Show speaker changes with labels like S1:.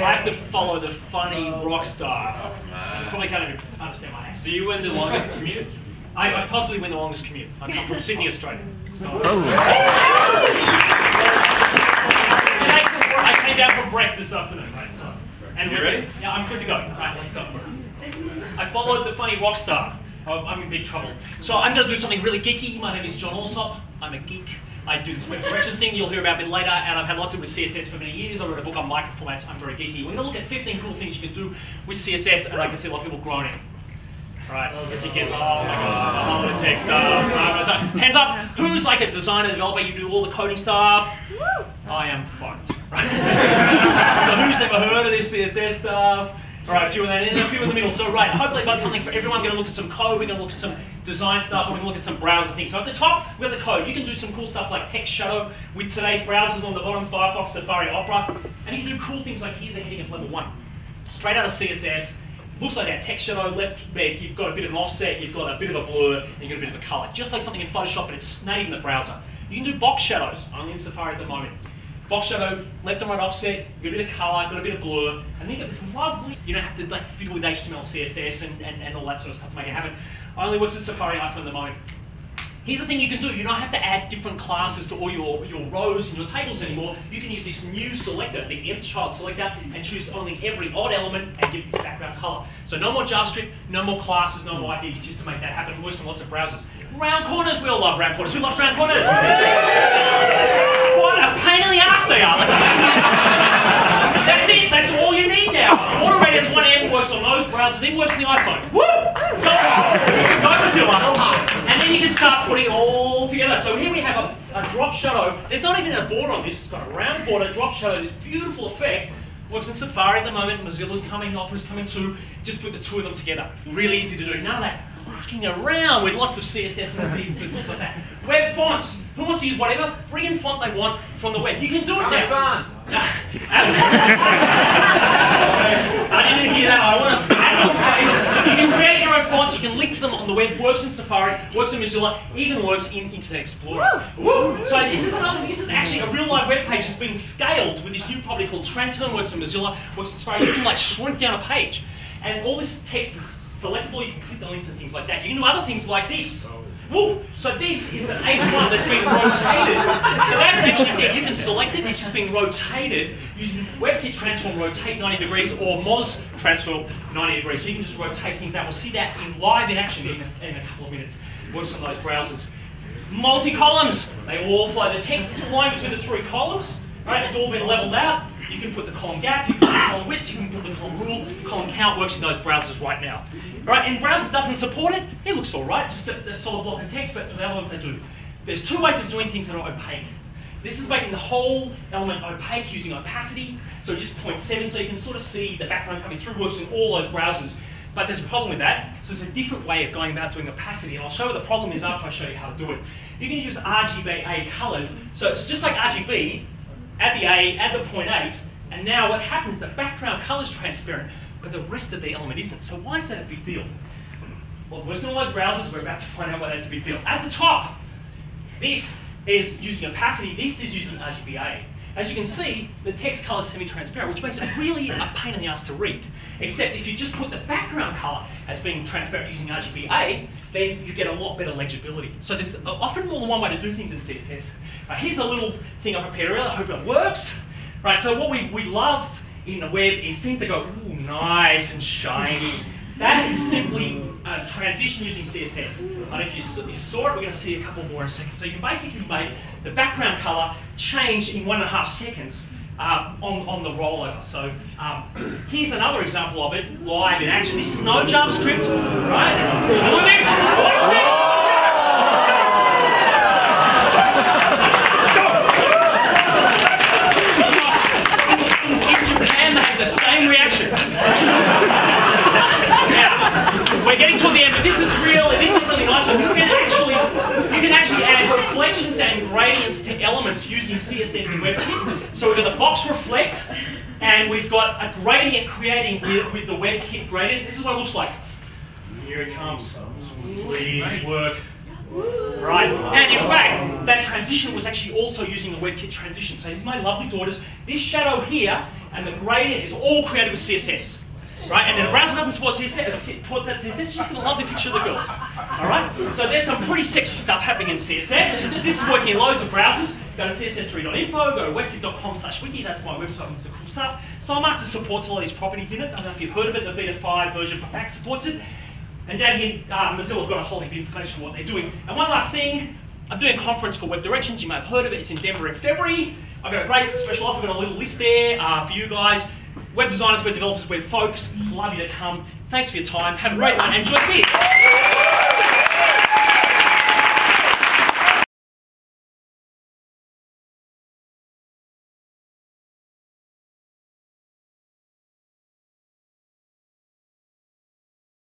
S1: have to follow the funny rock star. You probably can't even understand my accent.
S2: So you win the longest commute?
S1: I possibly win the longest commute. I come from Sydney, Australia. So I came down from Breck this afternoon, right? So, and
S2: you ready?
S1: Yeah, I'm good to go. Right, let's go. I followed the funny rock star. I'm in big trouble. So I'm going to do something really geeky. My name is John Allsop. I'm a geek. I do this web correction thing you'll hear about a bit later, and I've had lots to do with CSS for many years. I wrote a book on microformats. I'm very geeky. We're going to look at 15 cool things you can do with CSS, and I can see a lot of people groaning. Right, if you get, oh my god, the tech stuff. Hands up, who's like a designer, developer, you do all the coding stuff? I am fucked. Right? So who's never heard of this CSS stuff? Alright, a few in that, and a few in the middle. So right, hopefully I've got something for everyone. We're going to look at some code, we're going to look at some design stuff, and we're going to look at some browser things. So at the top, we've got the code. You can do some cool stuff like text shadow with today's browsers on the bottom, Firefox, Safari, Opera. And you can do cool things like here's a heading of level 1. Straight out of CSS. Looks like that text shadow, left red, you've got a bit of an offset, you've got a bit of a blur, and you've got a bit of a colour. Just like something in Photoshop, but it's native in the browser. You can do box shadows, only in Safari at the moment. Box shadow, left and right offset, got a bit of colour, got a bit of blur, and then you've got this lovely, you don't have to like fiddle with HTML, CSS, and all that sort of stuff to make it happen. Only works in Safari iPhone at the moment. Here's the thing you can do. You don't have to add different classes to all your rows and your tables anymore. You can use this new selector, the nth child selector, and choose only every odd element and give it this background color. So no more JavaScript, no more classes, no more IDs, just to make that happen. It works on lots of browsers. Round corners, we all love round corners. Who loves round corners? What a pain in the ass they are. That's it, that's all you need now. Auto Radius 1M works on those browsers, it works on the iPhone. Woo! Go Mozilla. And then you can start putting it all together. So here we have a drop shadow. There's not even a border on this. It's got a round border, drop shadow, this beautiful effect. Works in Safari at the moment. Mozilla's coming, Opera's coming too. Just put the two of them together. Really easy to do. None of that fucking around with lots of CSS and things like that. Web fonts. Who wants to use whatever friggin' font they want from the web? You can do it now. I didn't hear that. I want to add your face. You can create your own fonts. You can link to them on the web. Works in Safari. Works in Mozilla. Even works in Internet Explorer. Woo! So this is actually a real live web page that's been scaled with this new property called Transform. Works in Mozilla. Works in Safari. You can like shrink down a page, and all this text is selectable. You can click the links and things like that. You can do other things like this. Woo! So this is an H1 that's being rotated. So that's actually it. You can select it. It's just being rotated using WebKit Transform Rotate 90 degrees or Moz Transform 90 degrees. So you can just rotate things out. We'll see that live in action in a couple of minutes. Works on those browsers. Multi-columns. They all flow. The text is flowing between the three columns. Right? It's all been leveled out. You can put the column gap, you can put the column width, you can put the column rule, column count works in those browsers right now. Right, and browser doesn't support it, it looks alright, just a solid block of text, but for the other ones they do. There's two ways of doing things that are opaque. This is making the whole element opaque using opacity, so just 0.7, so you can sort of see the background coming through, works in all those browsers. But there's a problem with that, so it's a different way of going about doing opacity, and I'll show you what the problem is after I show you how to do it. You can use RGBA colors, so it's just like RGB, add the A, add the 0.8, and now what happens, the background color is transparent, but the rest of the element isn't. So why is that a big deal? Well, works in all those browsers, we're about to find out why that's a big deal. At the top, this is using opacity, this is using RGBA. As you can see, the text color is semi-transparent, which makes it really a pain in the ass to read. Except if you just put the background color as being transparent using RGBA, then you get a lot better legibility. So there's often more than one way to do things in CSS. Here's a little thing I prepared earlier, I hope it works. Right, so what we love in the web is things that go, ooh, nice and shiny. That is simply a transition using CSS. And if you saw it, we're going to see a couple more in a second. So you can basically make the background color change in 1.5 seconds on the rollover. So here's another example of it live in action. This is no JavaScript, right? And look at this! Watch this! The same reaction. Now, we're getting toward the end, but this is really nice. You can actually add reflections and gradients to elements using CSS and WebKit. So we've got the box reflect, and we've got a gradient creating with the WebKit gradient. This is what it looks like. Here it comes. Please work. Right? And in fact, that transition was actually also using the WebKit transition. So these are my lovely daughters. This shadow here and the gradient is all created with CSS. Right? And then the browser doesn't support CSS, she's got a lovely picture of the girls. Alright? So there's some pretty sexy stuff happening in CSS. This is working in loads of browsers. Go to css3.info, go to westig.com/wiki, that's my website with some cool stuff. SileMaster supports all these properties in it. I don't know if you've heard of it, the beta 5 version for Mac supports it. And down here, Mozilla have got a whole heap of information on what they're doing. And one last thing, I'm doing a conference called Web Directions, you may have heard of it, it's in Denver in February. I've got a great special offer, I've got a little list there for you guys. Web designers, web developers, web folks, love you to come. Thanks for your time, have a great one, enjoy the beer.